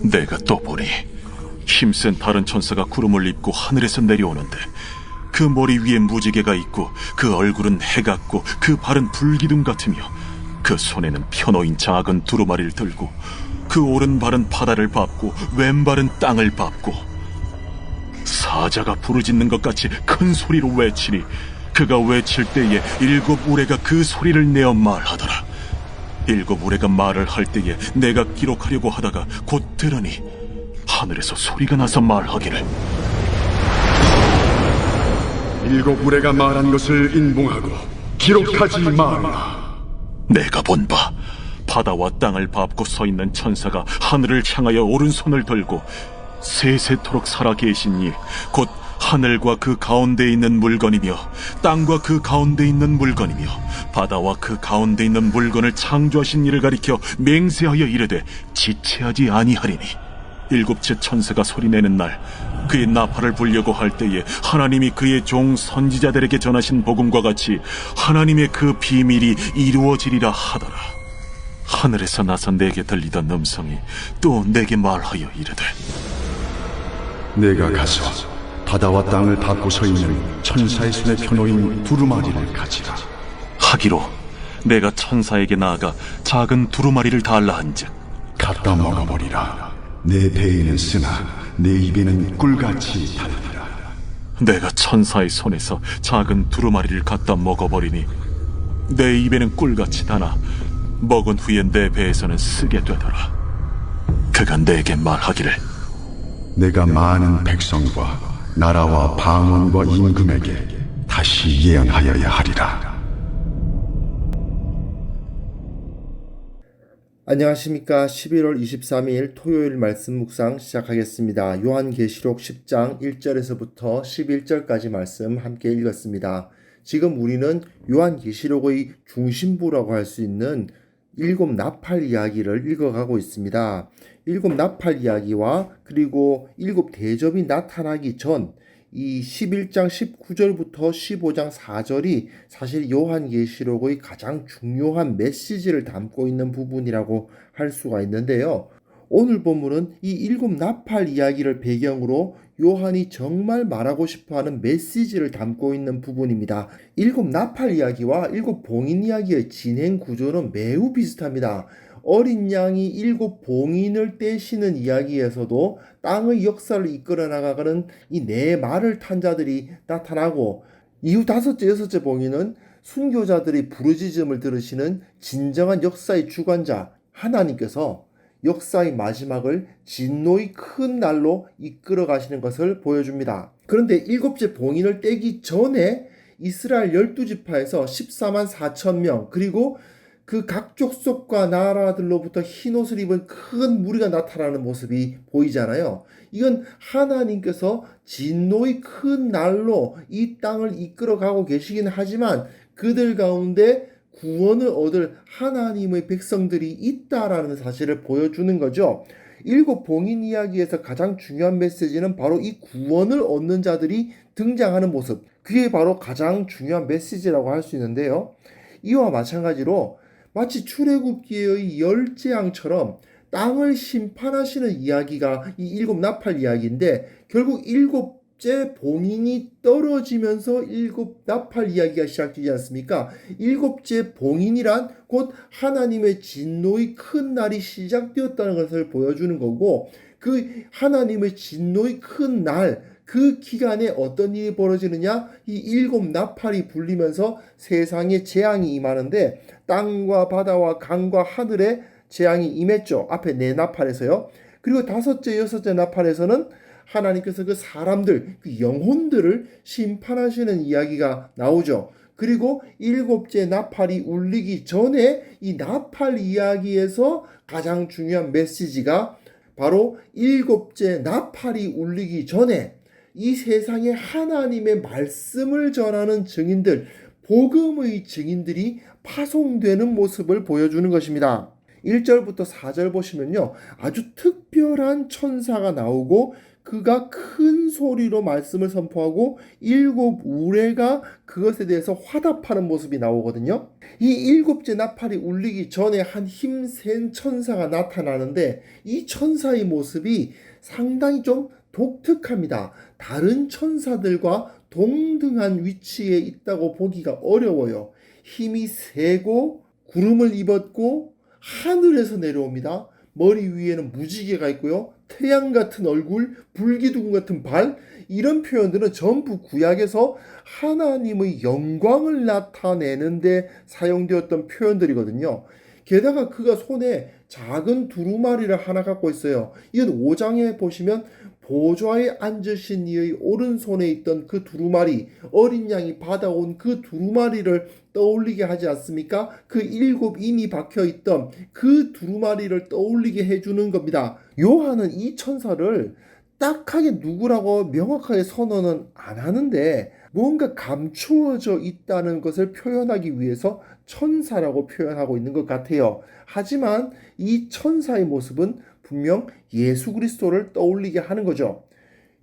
내가 또 보니 힘센 다른 천사가 구름을 입고 하늘에서 내려오는데 그 머리 위에 무지개가 있고 그 얼굴은 해 같고 그 발은 불기둥 같으며 그 손에는 펴놓인 작은 두루마리를 들고 그 오른발은 바다를 밟고 왼발은 땅을 밟고 사자가 부르짖는 것 같이 큰 소리로 외치니 그가 외칠 때에 7 우레가 그 소리를 내어 말하더라. 7 우레가 말을 할 때에 내가 기록하려고 하다가 곧 들으니 하늘에서 소리가 나서 말하기를 7 우레가 말한 것을 인봉하고 기록하지 말라. 내가 본 바 바다와 땅을 밟고 서 있는 천사가 하늘을 향하여 오른손을 들고 세세토록 살아계신 이 곧 하늘과 그 가운데 있는 물건이며 땅과 그 가운데 있는 물건이며 바다와 그 가운데 있는 물건을 창조하신 이를 가리켜 맹세하여 이르되 지체하지 아니하리니 7째 천사가 소리내는 날 그의 나팔을 불려고 할 때에 하나님이 그의 종 선지자들에게 전하신 복음과 같이 하나님의 그 비밀이 이루어지리라 하더라. 하늘에서 나서 내게 들리던 음성이 또 내게 말하여 이르되 내가 가서 바다와 땅을 밟고 서 있는 천사의 손에 펴놓인 두루마리를 가지라. 하기로 내가 천사에게 나아가 작은 두루마리를 달라 한즉 갖다 먹어버리라. 내 배에는 쓰나 내 입에는 꿀같이 달리라. 내가 천사의 손에서 작은 두루마리를 갖다 먹어버리니 내 입에는 꿀같이 다나 먹은 후에 내 배에서는 쓰게 되더라. 그가 내게 말하기를 내가 많은 백성과 나라와 방언과 임금에게 다시 예언하여야 하리라. 안녕하십니까. 11월 23일 토요일 말씀 묵상 시작하겠습니다. 요한계시록 10장 1절에서부터 11절까지 말씀 함께 읽었습니다. 지금 우리는 요한계시록의 중심부라고 할 수 있는 7 나팔 이야기를 읽어가고 있습니다. 7 나팔 이야기와 그리고 7 대접이 나타나기 전 이 11장 19절부터 15장 4절이 사실 요한계시록의 가장 중요한 메시지를 담고 있는 부분이라고 할 수가 있는데요. 오늘 본문은 이 7 나팔 이야기를 배경으로 요한이 정말 말하고 싶어하는 메시지를 담고 있는 부분입니다. 7 나팔 이야기와 7 봉인 이야기의 진행 구조는 매우 비슷합니다. 어린 양이 7 봉인을 떼시는 이야기에서도 땅의 역사를 이끌어 나가는 이 네 말을 탄 자들이 나타나고 이후 5째, 6째 봉인은 순교자들이 부르짖음을 들으시는 진정한 역사의 주관자 하나님께서 역사의 마지막을 진노의 큰 날로 이끌어 가시는 것을 보여줍니다. 그런데 7째 봉인을 떼기 전에 이스라엘 12지파에서 14만 4천 명 그리고 그 각 족속과 나라들로부터 흰옷을 입은 큰 무리가 나타나는 모습이 보이잖아요. 이건 하나님께서 진노의 큰 날로 이 땅을 이끌어가고 계시긴 하지만 그들 가운데 구원을 얻을 하나님의 백성들이 있다라는 사실을 보여주는 거죠. 7 봉인 이야기에서 가장 중요한 메시지는 바로 이 구원을 얻는 자들이 등장하는 모습. 그게 바로 가장 중요한 메시지라고 할 수 있는데요. 이와 마찬가지로 마치 출애굽기의 10재앙처럼 땅을 심판하시는 이야기가 이 7 나팔 이야기인데 결국 7째 봉인이 떨어지면서 7 나팔 이야기가 시작되지 않습니까? 7째 봉인이란 곧 하나님의 진노의 큰 날이 시작되었다는 것을 보여주는 거고 그 하나님의 진노의 큰 날 그 기간에 어떤 일이 벌어지느냐? 이 7 나팔이 불리면서 세상에 재앙이 임하는데 땅과 바다와 강과 하늘에 재앙이 임했죠. 앞에 4 나팔에서요. 그리고 5째, 6째 나팔에서는 하나님께서 그 사람들, 그 영혼들을 심판하시는 이야기가 나오죠. 그리고 7째 나팔이 울리기 전에 이 나팔 이야기에서 가장 중요한 메시지가 바로 7째 나팔이 울리기 전에 이 세상에 하나님의 말씀을 전하는 증인들, 복음의 증인들이 파송되는 모습을 보여주는 것입니다. 1절부터 4절 보시면요. 아주 특별한 천사가 나오고 그가 큰 소리로 말씀을 선포하고 일곱 우레가 그것에 대해서 화답하는 모습이 나오거든요. 이 일곱째 나팔이 울리기 전에 한 힘센 천사가 나타나는데 이 천사의 모습이 상당히 좀 독특합니다. 다른 천사들과 동등한 위치에 있다고 보기가 어려워요. 힘이 세고 구름을 입었고 하늘에서 내려옵니다. 머리 위에는 무지개가 있고요. 태양 같은 얼굴, 불기둥 같은 발, 이런 표현들은 전부 구약에서 하나님의 영광을 나타내는데 사용되었던 표현들이거든요. 게다가 그가 손에 작은 두루마리를 하나 갖고 있어요. 이건 5장에 보시면 보좌에 앉으신 이의 오른손에 있던 그 두루마리, 어린 양이 받아온 그 두루마리를 떠올리게 하지 않습니까? 그 일곱 인이 박혀있던 그 두루마리를 떠올리게 해주는 겁니다. 요한은 이 천사를 딱하게 누구라고 명확하게 선언은 안 하는데 뭔가 감추어져 있다는 것을 표현하기 위해서 천사라고 표현하고 있는 것 같아요. 하지만 이 천사의 모습은 분명 예수 그리스도를 떠올리게 하는 거죠.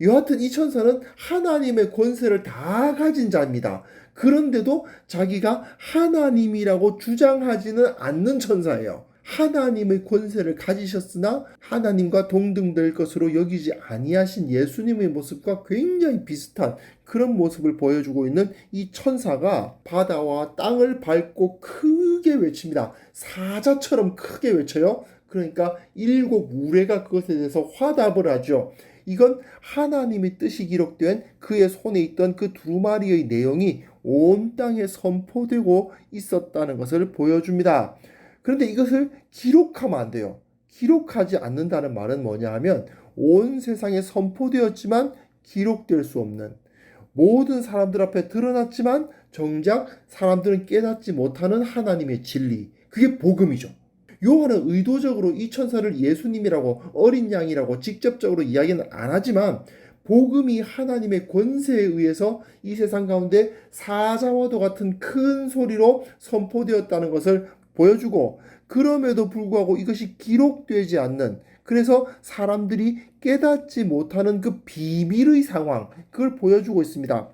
여하튼 이 천사는 하나님의 권세를 다 가진 자입니다. 그런데도 자기가 하나님이라고 주장하지는 않는 천사예요. 하나님의 권세를 가지셨으나 하나님과 동등될 것으로 여기지 아니하신 예수님의 모습과 굉장히 비슷한 그런 모습을 보여주고 있는 이 천사가 바다와 땅을 밟고 크게 외칩니다. 사자처럼 크게 외쳐요. 그러니까 일곱 우레가 그것에 대해서 화답을 하죠. 이건 하나님의 뜻이 기록된 그의 손에 있던 그 두루마리의 내용이 온 땅에 선포되고 있었다는 것을 보여줍니다. 그런데 이것을 기록하면 안 돼요. 기록하지 않는다는 말은 뭐냐 하면 온 세상에 선포되었지만 기록될 수 없는, 모든 사람들 앞에 드러났지만 정작 사람들은 깨닫지 못하는 하나님의 진리, 그게 복음이죠. 요한은 의도적으로 이 천사를 예수님이라고 어린 양이라고 직접적으로 이야기는 안 하지만 복음이 하나님의 권세에 의해서 이 세상 가운데 사자와도 같은 큰 소리로 선포되었다는 것을 보여주고, 그럼에도 불구하고 이것이 기록되지 않는, 그래서 사람들이 깨닫지 못하는 그 비밀의 상황, 그걸 보여주고 있습니다.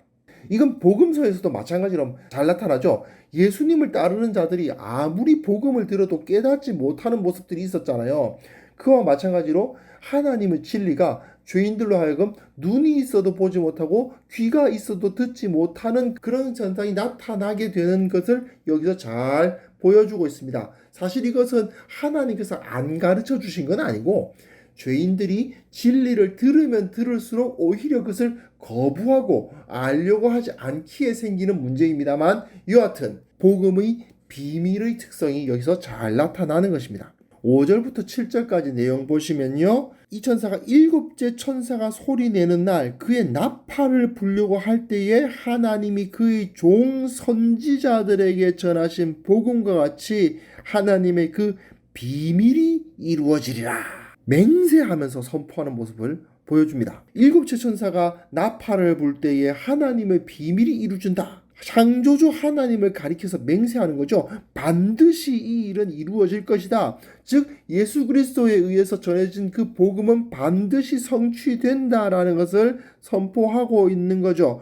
이건 복음서에서도 마찬가지로 잘 나타나죠. 예수님을 따르는 자들이 아무리 복음을 들어도 깨닫지 못하는 모습들이 있었잖아요. 그와 마찬가지로 하나님의 진리가 죄인들로 하여금 눈이 있어도 보지 못하고 귀가 있어도 듣지 못하는 그런 현상이 나타나게 되는 것을 여기서 잘 보여주고 있습니다. 사실 이것은 하나님께서 안 가르쳐 주신 건 아니고 죄인들이 진리를 들으면 들을수록 오히려 그것을 거부하고 알려고 하지 않기에 생기는 문제입니다만, 여하튼 복음의 비밀의 특성이 여기서 잘 나타나는 것입니다. 5절부터 7절까지 내용 보시면요, 이 천사가 일곱째 천사가 소리내는 날 그의 나팔을 불려고 할 때에 하나님이 그의 종 선지자들에게 전하신 복음과 같이 하나님의 그 비밀이 이루어지리라 맹세하면서 선포하는 모습을 보여줍니다. 일곱째 천사가 나팔을 불 때에 하나님의 비밀이 이루어진다. 창조주 하나님을 가리켜서 맹세하는 거죠. 반드시 이 일은 이루어질 것이다. 즉 예수 그리스도에 의해서 전해진 그 복음은 반드시 성취된다라는 것을 선포하고 있는 거죠.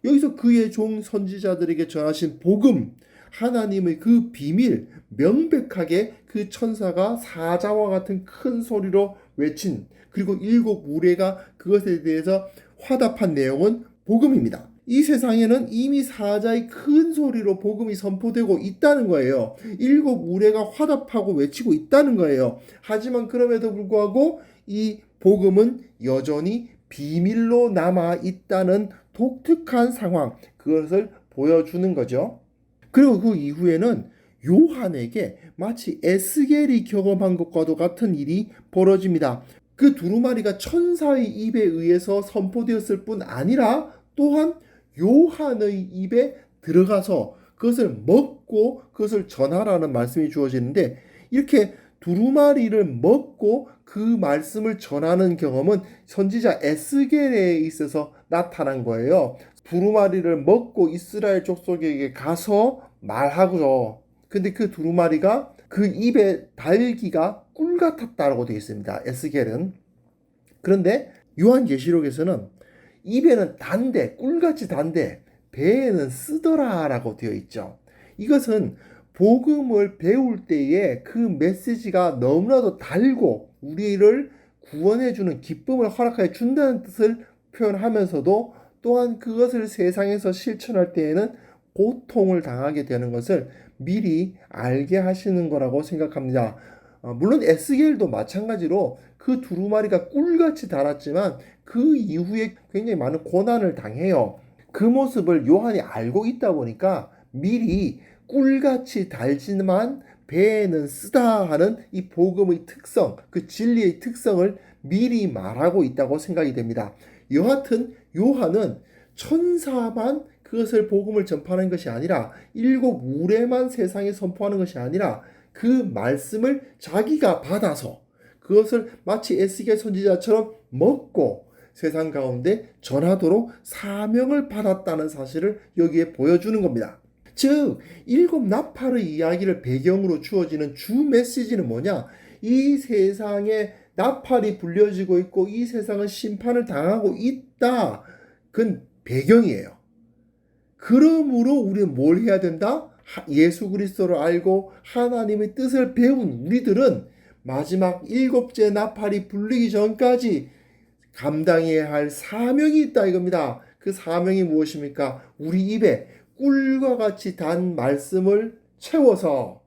여기서 그의 종 선지자들에게 전하신 복음, 하나님의 그 비밀, 명백하게 그 천사가 사자와 같은 큰 소리로 외친, 그리고 일곱 우레가 그것에 대해서 화답한 내용은 복음입니다. 이 세상에는 이미 사자의 큰 소리로 복음이 선포되고 있다는 거예요. 일곱 우레가 화답하고 외치고 있다는 거예요. 하지만 그럼에도 불구하고 이 복음은 여전히 비밀로 남아 있다는 독특한 상황, 그것을 보여주는 거죠. 그리고 그 이후에는 요한에게 마치 에스겔이 경험한 것과도 같은 일이 벌어집니다. 그 두루마리가 천사의 입에 의해서 선포되었을 뿐 아니라 또한 요한의 입에 들어가서 그것을 먹고 그것을 전하라는 말씀이 주어지는데, 이렇게 두루마리를 먹고 그 말씀을 전하는 경험은 선지자 에스겔에 있어서 나타난 거예요. 두루마리를 먹고 이스라엘 족속에게 가서 말하고요. 근데 그 두루마리가 그 입에 달기가 꿀 같았다고 되어 있습니다. 에스겔은. 그런데 요한계시록에서는 입에는 단데, 꿀같이 단데 배에는 쓰더라라고 되어 있죠. 이것은 복음을 배울 때에 그 메시지가 너무나도 달고 우리를 구원해주는 기쁨을 허락하여 준다는 뜻을 표현하면서도 또한 그것을 세상에서 실천할 때에는 고통을 당하게 되는 것을 미리 알게 하시는 거라고 생각합니다. 물론 에스겔도 마찬가지로 그 두루마리가 꿀같이 달았지만 그 이후에 굉장히 많은 고난을 당해요. 그 모습을 요한이 알고 있다 보니까 미리 꿀같이 달지만 배에는 쓰다 하는 이 복음의 특성, 그 진리의 특성을 미리 말하고 있다고 생각이 됩니다. 여하튼 요한은 천사만 그것을 복음을 전파하는 것이 아니라 일곱 우레만 세상에 선포하는 것이 아니라 그 말씀을 자기가 받아서 그것을 마치 에스겔 선지자처럼 먹고 세상 가운데 전하도록 사명을 받았다는 사실을 여기에 보여주는 겁니다. 즉 일곱 나팔의 이야기를 배경으로 주어지는 주 메시지는 뭐냐? 이 세상에 나팔이 불려지고 있고 이 세상은 심판을 당하고 있다. 그건 배경이에요. 그러므로 우리는 뭘 해야 된다? 예수 그리스도를 알고 하나님의 뜻을 배운 우리들은 마지막 일곱째 나팔이 불리기 전까지 감당해야 할 사명이 있다 이겁니다. 그 사명이 무엇입니까? 우리 입에 꿀과 같이 단 말씀을 채워서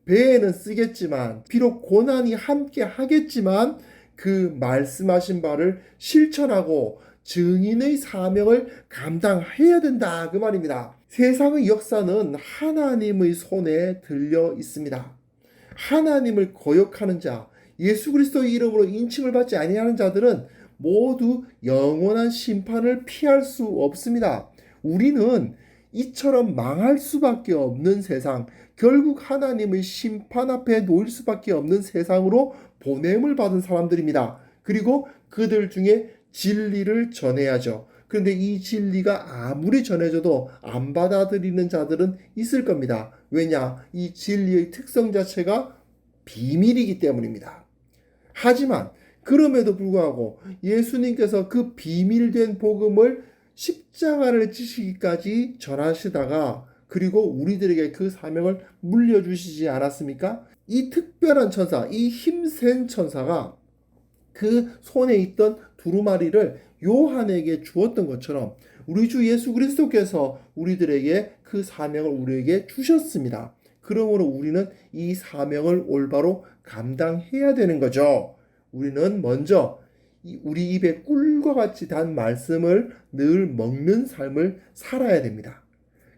배에는 쓰겠지만 비록 고난이 함께 하겠지만 그 말씀하신 바를 실천하고 증인의 사명을 감당해야 된다 그 말입니다. 세상의 역사는 하나님의 손에 들려 있습니다. 하나님을 거역하는 자, 예수 그리스도의 이름으로 인침을 받지 아니하는 자들은 모두 영원한 심판을 피할 수 없습니다. 우리는 이처럼 망할 수밖에 없는 세상, 결국 하나님의 심판 앞에 놓일 수밖에 없는 세상으로 보냄을 받은 사람들입니다. 그리고 그들 중에 진리를 전해야죠. 그런데 이 진리가 아무리 전해져도 안 받아들이는 자들은 있을 겁니다. 왜냐? 이 진리의 특성 자체가 비밀이기 때문입니다. 하지만 그럼에도 불구하고 예수님께서 그 비밀된 복음을 십자가를 지시기까지 전하시다가 그리고 우리들에게 그 사명을 물려주시지 않았습니까? 이 특별한 천사, 이 힘센 천사가 그 손에 있던 두루마리를 요한에게 주었던 것처럼 우리 주 예수 그리스도께서 우리들에게 그 사명을 우리에게 주셨습니다. 그러므로 우리는 이 사명을 올바로 감당해야 되는 거죠. 우리는 먼저 우리 입에 꿀과 같이 단 말씀을 늘 먹는 삶을 살아야 됩니다.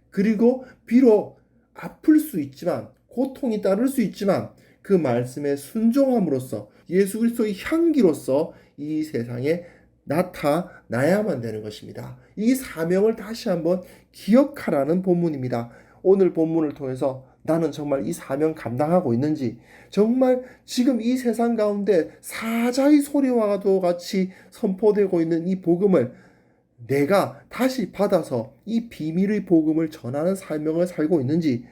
그리고 비록 아플 수 있지만 고통이 따를 수 있지만 그 말씀에 순종함으로써 예수 그리스도의 향기로서 이 세상에 나타나야만 되는 것입니다. 이 사명을 다시 한번 기억하라는 본문입니다. 오늘 본문을 통해서 나는 정말 이 사명 감당하고 있는지, 정말 지금 이 세상 가운데 사자의 소리와도 같이 선포되고 있는 이 복음을 내가 다시 받아서 이 비밀의 복음을 전하는 사명을 살고 있는지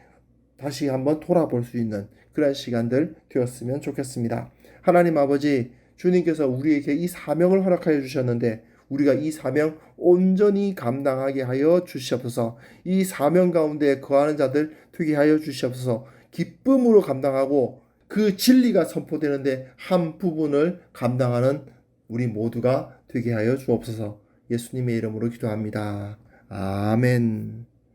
다시 한번 돌아볼 수 있는 그런 시간들 되었으면 좋겠습니다. 하나님 아버지, 주님께서 우리에게 이 사명을 허락하여 주셨는데 우리가 이 사명 온전히 감당하게 하여 주시옵소서. 이 사명 가운데 거하는 자들 되게 하여 주시옵소서. 기쁨으로 감당하고 그 진리가 선포되는데 한 부분을 감당하는 우리 모두가 되게 하여 주옵소서. 예수님의 이름으로 기도합니다. 아멘.